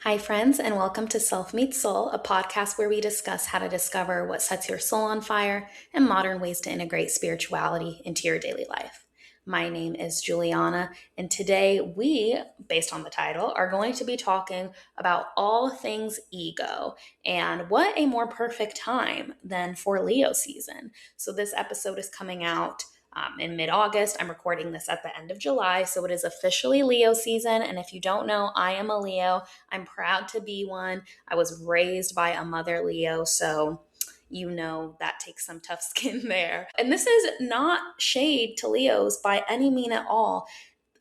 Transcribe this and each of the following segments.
Hi, friends, and welcome to Self Meets Soul, a podcast where we discuss how to discover what sets your soul on fire and modern ways to integrate spirituality into your daily life. My name is Juliana, and today we, based on the title, are going to be talking about all things ego. And what a more perfect time than for Leo season. So, this episode is coming out in mid-August. I'm recording this at the end of July, so it is officially Leo season. And if you don't know, I am a Leo. I'm proud to be one. I was raised by a mother Leo, so you know that takes some tough skin there. And this is not shade to Leos by any mean at all.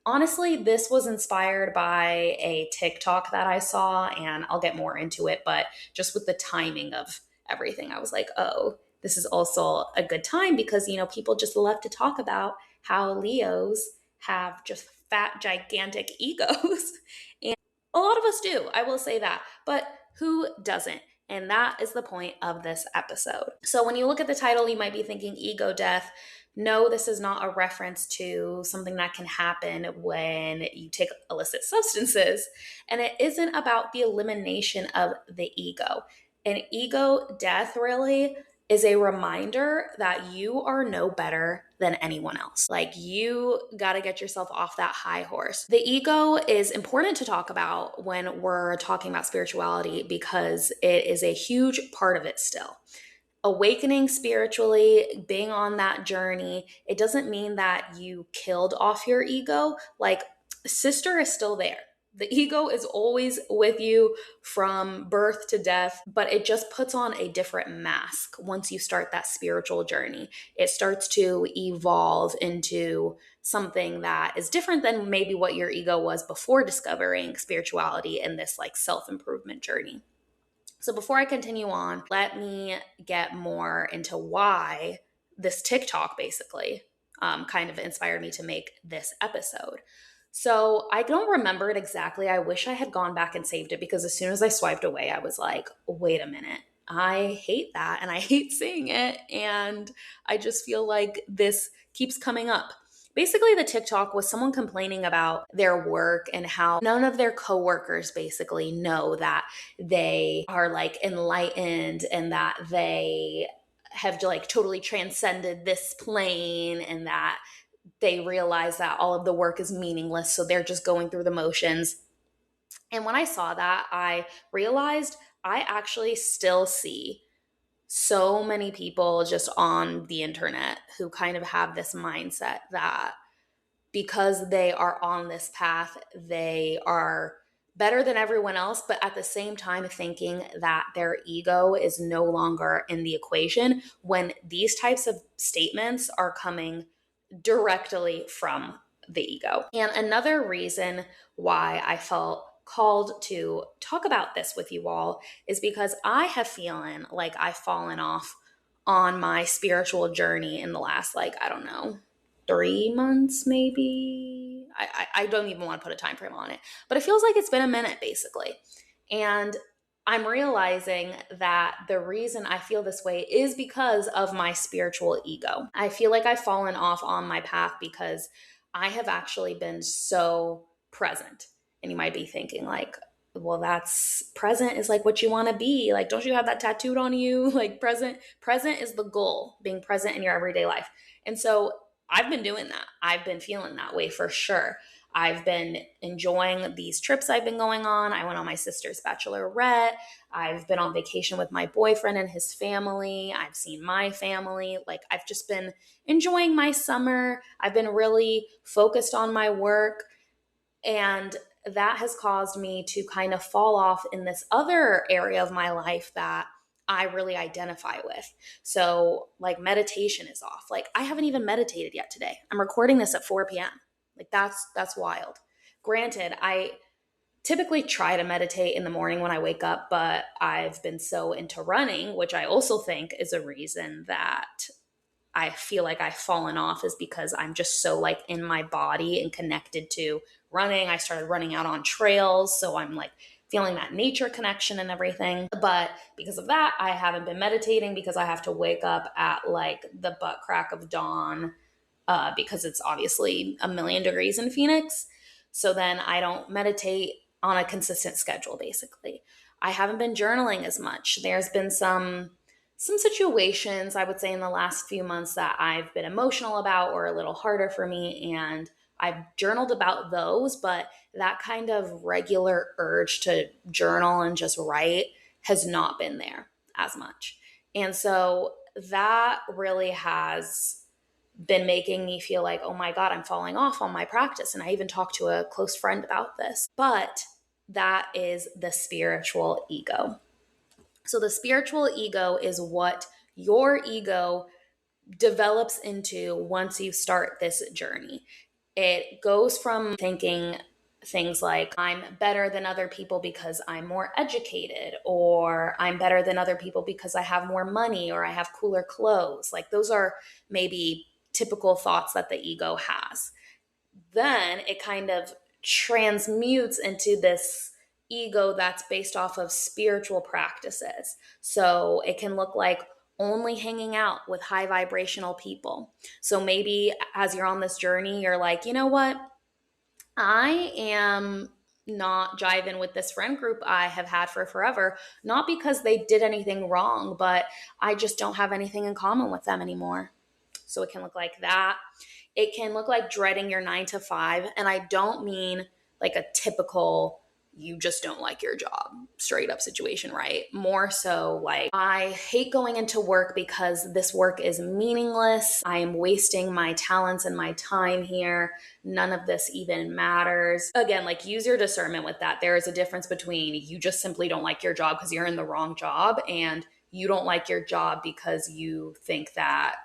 Honestly, this was inspired by a TikTok that I saw, and I'll get more into it, but just with the timing of everything, I was like, oh, this is also a good time because, people just love to talk about how Leos have just fat, gigantic egos. And a lot of us do, I will say that. But who doesn't? And that is the point of this episode. So when you look at the title, you might be thinking ego death. No, this is not a reference to something that can happen when you take illicit substances. And it isn't about the elimination of the ego. An ego death really is a reminder that you are no better than anyone else. Like, you got to get yourself off that high horse. The ego is important to talk about when we're talking about spirituality because it is a huge part of it still. Awakening spiritually, being on that journey, it doesn't mean that you killed off your ego. Like, sister is still there. The ego is always with you from birth to death, but it just puts on a different mask once you start that spiritual journey. It starts to evolve into something that is different than maybe what your ego was before discovering spirituality and this like self-improvement journey. So before I continue on, let me get more into why this TikTok basically kind of inspired me to make this episode. So I don't remember it exactly. I wish I had gone back and saved it because as soon as I swiped away, I was like, wait a minute. I hate that and I hate seeing it. And I just feel like this keeps coming up. Basically, the TikTok was someone complaining about their work and how none of their coworkers basically know that they are like enlightened and that they have like totally transcended this plane and that they realize that all of the work is meaningless. So they're just going through the motions. And when I saw that, I realized I actually still see so many people just on the internet who kind of have this mindset that because they are on this path, they are better than everyone else, but at the same time thinking that their ego is no longer in the equation when these types of statements are coming directly from the ego. And another reason why I felt called to talk about this with you all is because I have feeling like I've fallen off on my spiritual journey in the last, like, I don't know, 3 months maybe. I don't even want to put a time frame on it, but it feels like it's been a minute basically. And I'm realizing that the reason I feel this way is because of my spiritual ego. I feel like I've fallen off on my path because I have actually been so present. And you might be thinking, like, well, that's present is like what you want to be. Like, don't you have that tattooed on you? Like, present is the goal, being present in your everyday life. And so I've been doing that. I've been feeling that way for sure. I've been enjoying these trips I've been going on. I went on my sister's bachelorette. I've been on vacation with my boyfriend and his family. I've seen my family. Like, I've just been enjoying my summer. I've been really focused on my work. And that has caused me to kind of fall off in this other area of my life that I really identify with. So, like, meditation is off. Like, I haven't even meditated yet today. I'm recording this at 4 p.m. Like, that's wild. Granted, I typically try to meditate in the morning when I wake up, but I've been so into running, which I also think is a reason that I feel like I've fallen off, is because I'm just so like in my body and connected to running. I started running out on trails, so I'm like feeling that nature connection and everything. But because of that, I haven't been meditating because I have to wake up at like the butt crack of dawn because it's obviously a million degrees in Phoenix. So then I don't meditate on a consistent schedule, basically. I haven't been journaling as much. There's been some situations, I would say, in the last few months that I've been emotional about or a little harder for me, and I've journaled about those, but that kind of regular urge to journal and just write has not been there as much. And so that really has been making me feel like, oh my God, I'm falling off on my practice. And I even talked to a close friend about this. But that is the spiritual ego. So the spiritual ego is what your ego develops into once you start this journey. It goes from thinking things like, I'm better than other people because I'm more educated, or I'm better than other people because I have more money, or I have cooler clothes. Like, those are maybe typical thoughts that the ego has. Then it kind of transmutes into this ego that's based off of spiritual practices. So it can look like only hanging out with high vibrational people. So maybe as you're on this journey, you're like, you know what? I am not jiving with this friend group I have had for forever, not because they did anything wrong, but I just don't have anything in common with them anymore. So it can look like that. It can look like dreading your 9 to 5. And I don't mean like a typical, you just don't like your job, straight up situation, right? More so like, I hate going into work because this work is meaningless. I am wasting my talents and my time here. None of this even matters. Again, like, use your discernment with that. There is a difference between you just simply don't like your job because you're in the wrong job, and you don't like your job because you think that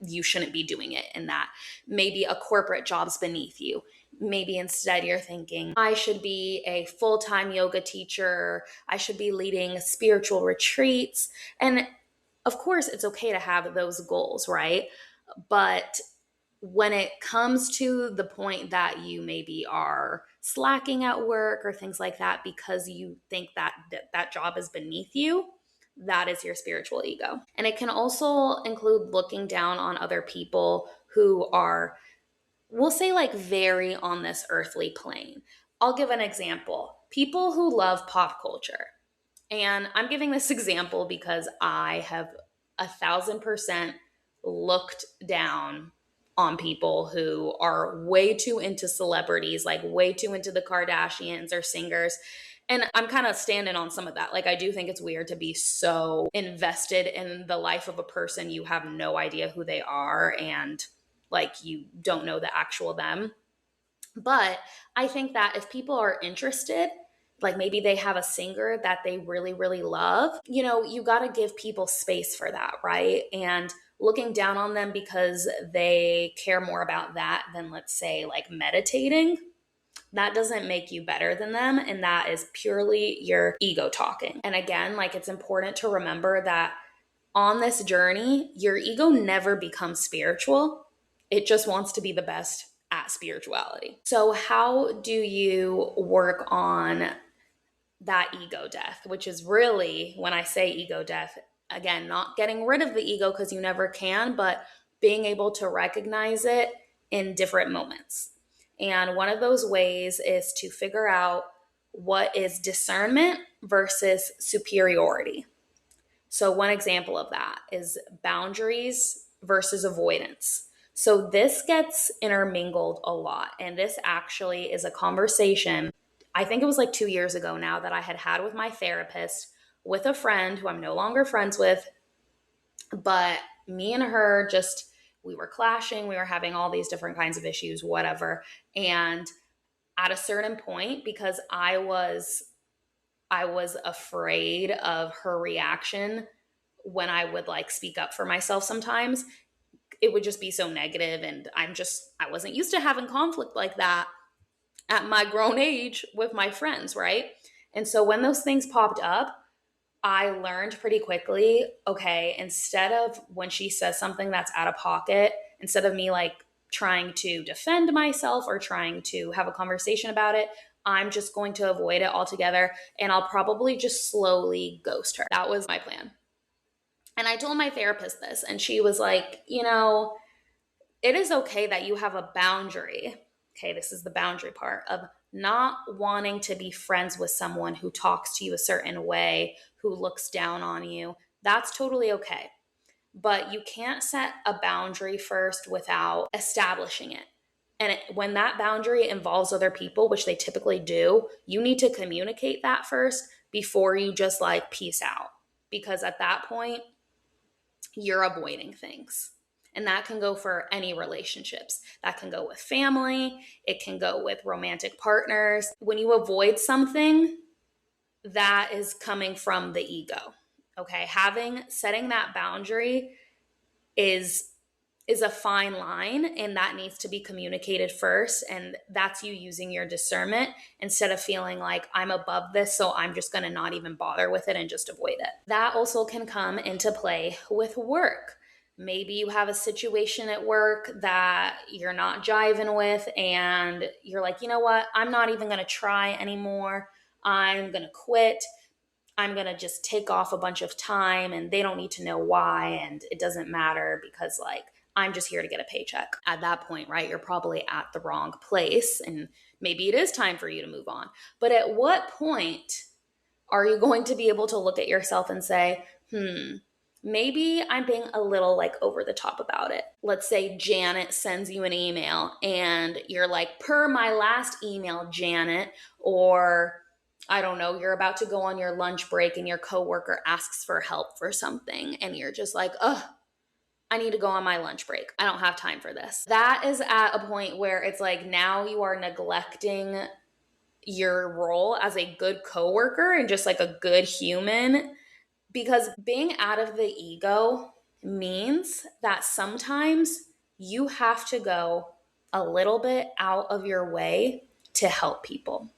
you shouldn't be doing it, and that maybe a corporate job's beneath you. Maybe instead you're thinking, I should be a full-time yoga teacher. I should be leading spiritual retreats. And of course, it's okay to have those goals, right? But when it comes to the point that you maybe are slacking at work or things like that because you think that that job is beneath you, that is your spiritual ego. And it can also include looking down on other people who are, we'll say, like, very on this earthly plane. I'll give an example. People who love pop culture. And I'm giving this example because I have 1,000% looked down on people who are way too into celebrities, like way too into the Kardashians or singers. And I'm kind of standing on some of that. Like, I do think it's weird to be so invested in the life of a person you have no idea who they are, and like, you don't know the actual them. But I think that if people are interested, like maybe they have a singer that they really, really love, you got to give people space for that, right? And looking down on them because they care more about that than, let's say, like meditating, that doesn't make you better than them. And that is purely your ego talking. And again, like, it's important to remember that on this journey, your ego never becomes spiritual. It just wants to be the best at spirituality. So how do you work on that ego death, which is really, when I say ego death, again, not getting rid of the ego because you never can, but being able to recognize it in different moments. And one of those ways is to figure out what is discernment versus superiority. So one example of that is boundaries versus avoidance. So this gets intermingled a lot. And this actually is a conversation, I think it was like 2 years ago now, that I had with my therapist with a friend who I'm no longer friends with. But me and her just, we were clashing. We were having all these different kinds of issues, whatever. And at a certain point, because I was afraid of her reaction when I would like speak up for myself sometimes, it would just be so negative, and I wasn't used to having conflict like that at my grown age with my friends, right? And so when those things popped up, I learned pretty quickly, okay, instead of when she says something that's out of pocket, instead of me like trying to defend myself or trying to have a conversation about it, I'm just going to avoid it altogether, and I'll probably just slowly ghost her. That was my plan. And I told my therapist this, and she was like, it is okay that you have a boundary. Okay, this is the boundary part of not wanting to be friends with someone who talks to you a certain way, who looks down on you. That's totally okay. But you can't set a boundary first without establishing it. And when that boundary involves other people, which they typically do, you need to communicate that first before you just like peace out. Because at that point, you're avoiding things. And that can go for any relationships. That can go with family. It can go with romantic partners. When you avoid something, that is coming from the ego. Okay. Setting that boundary is a fine line, and that needs to be communicated first. And that's you using your discernment instead of feeling like I'm above this, so I'm just going to not even bother with it and just avoid it. That also can come into play with work. Maybe you have a situation at work that you're not jiving with, and you're like, you know what? I'm not even going to try anymore. I'm going to quit. I'm going to just take off a bunch of time, and they don't need to know why. And it doesn't matter because like, I'm just here to get a paycheck. At that point, right, you're probably at the wrong place, and maybe it is time for you to move on. But at what point are you going to be able to look at yourself and say, maybe I'm being a little like over the top about it. Let's say Janet sends you an email and you're like, per my last email, Janet, or I don't know, you're about to go on your lunch break and your coworker asks for help for something and you're just like, I need to go on my lunch break. I don't have time for this. That is at a point where it's like now you are neglecting your role as a good coworker and just like a good human, because being out of the ego means that sometimes you have to go a little bit out of your way to help people.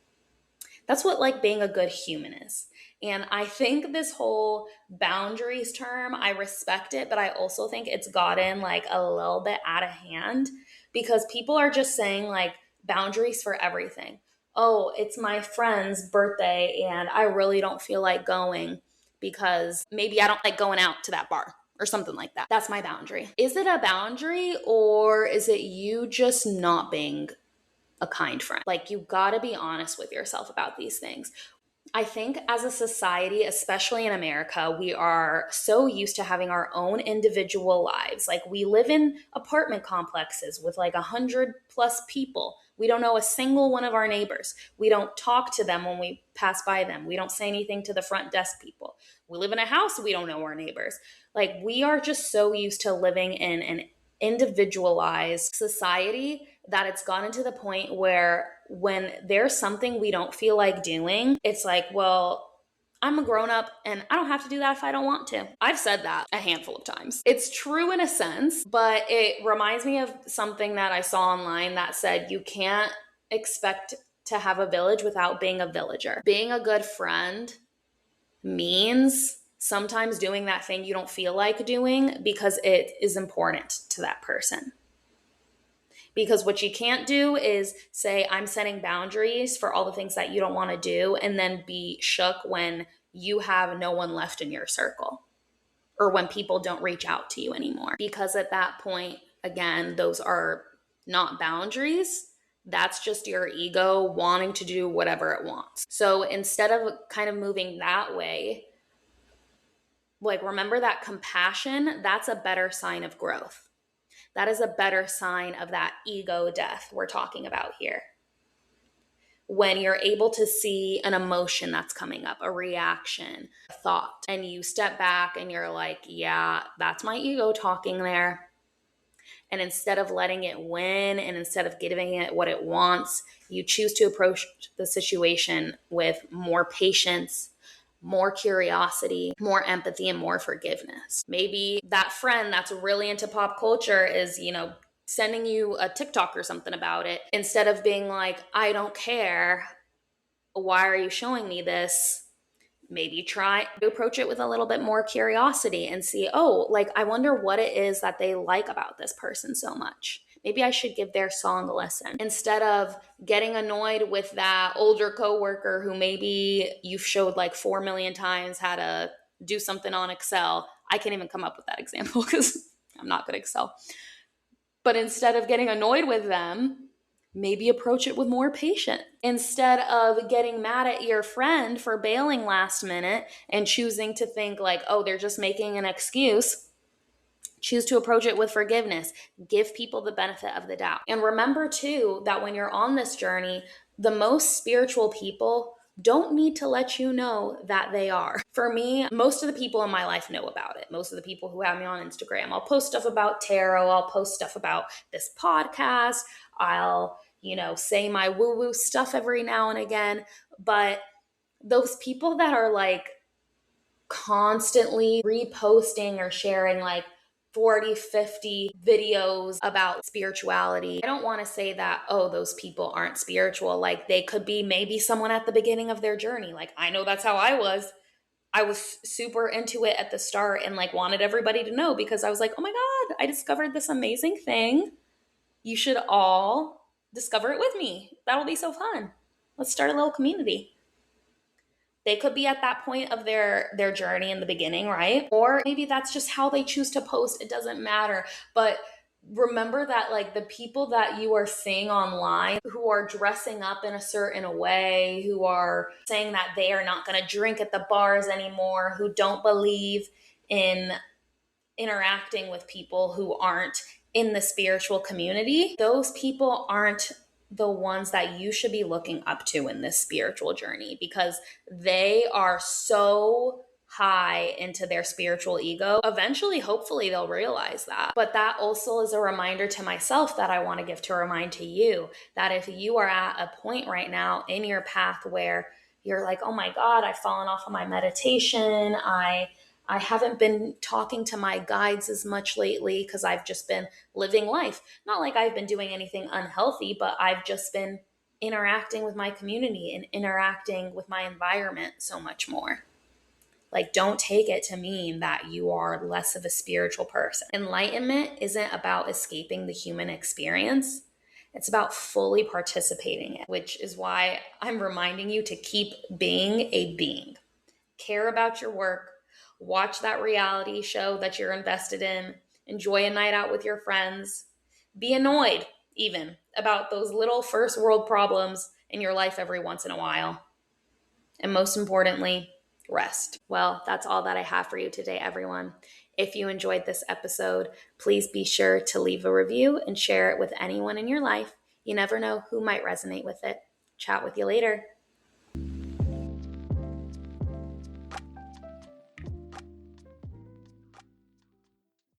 That's what like being a good human is. And I think this whole boundaries term, I respect it, but I also think it's gotten like a little bit out of hand because people are just saying like boundaries for everything. Oh, it's my friend's birthday and I really don't feel like going because maybe I don't like going out to that bar or something like that. That's my boundary. Is it a boundary or is it you just not being a kind friend? Like you gotta be honest with yourself about these things. I think as a society, especially in America, we are so used to having our own individual lives. Like we live in apartment complexes with like 100+ people. We don't know a single one of our neighbors. We don't talk to them when we pass by them. We don't say anything to the front desk people. We live in a house, we don't know our neighbors. Like we are just so used to living in an individualized society that it's gotten to the point where when there's something we don't feel like doing, it's like, well, I'm a grown up and I don't have to do that if I don't want to. I've said that a handful of times. It's true in a sense, but it reminds me of something that I saw online that said you can't expect to have a village without being a villager. Being a good friend means sometimes doing that thing you don't feel like doing because it is important to that person. Because what you can't do is say, I'm setting boundaries for all the things that you don't want to do, and then be shook when you have no one left in your circle or when people don't reach out to you anymore. Because at that point, again, those are not boundaries. That's just your ego wanting to do whatever it wants. So instead of kind of moving that way, like remember that compassion, that's a better sign of growth. That is a better sign of that ego death we're talking about here. When you're able to see an emotion that's coming up, a reaction, a thought, and you step back and you're like, yeah, that's my ego talking there. And instead of letting it win and instead of giving it what it wants, you choose to approach the situation with more patience, more curiosity, more empathy, and more forgiveness. Maybe that friend that's really into pop culture is, sending you a TikTok or something about it. Instead of being like, I don't care, why are you showing me this? Maybe try to approach it with a little bit more curiosity and see, I wonder what it is that they like about this person so much. Maybe I should give their song a listen. Instead of getting annoyed with that older coworker who maybe you've showed like 4 million times how to do something on Excel. I can't even come up with that example because I'm not good at Excel. But instead of getting annoyed with them, maybe approach it with more patience. Instead of getting mad at your friend for bailing last minute and choosing to think like, oh, they're just making an excuse, choose to approach it with forgiveness. Give people the benefit of the doubt. And remember too that when you're on this journey, the most spiritual people don't need to let you know that they are. For me, most of the people in my life know about it. Most of the people who have me on Instagram, I'll post stuff about tarot, I'll post stuff about this podcast, I'll, say my woo-woo stuff every now and again. But those people that are like constantly reposting or sharing like 40, 50 videos about spirituality, I don't want to say that, oh, those people aren't spiritual. Like they could be maybe someone at the beginning of their journey. Like I know that's how I was. I was super into it at the start and like wanted everybody to know because I was like, oh my God, I discovered this amazing thing. You should all discover it with me. That'll be so fun. Let's start a little community. They could be at that point of their journey in the beginning, right? Or maybe that's just how they choose to post. It doesn't matter. But remember that like the people that you are seeing online who are dressing up in a certain way, who are saying that they are not going to drink at the bars anymore, who don't believe in interacting with people who aren't in the spiritual community, those people aren't the ones that you should be looking up to in this spiritual journey because they are so high into their spiritual ego. Eventually, hopefully, they'll realize that. But that also is a reminder to myself that I want to give to remind to you that if you are at a point right now in your path where you're like, oh my God, I've fallen off of my meditation, I haven't been talking to my guides as much lately because I've just been living life. Not like I've been doing anything unhealthy, but I've just been interacting with my community and interacting with my environment so much more. Like, don't take it to mean that you are less of a spiritual person. Enlightenment isn't about escaping the human experience. It's about fully participating in it, which is why I'm reminding you to keep being a being. Care about your work, watch that reality show that you're invested in, enjoy a night out with your friends, be annoyed even about those little first world problems in your life every once in a while. And most importantly, rest. Well, that's all that I have for you today, everyone. If you enjoyed this episode, please be sure to leave a review and share it with anyone in your life. You never know who might resonate with it. Chat with you later.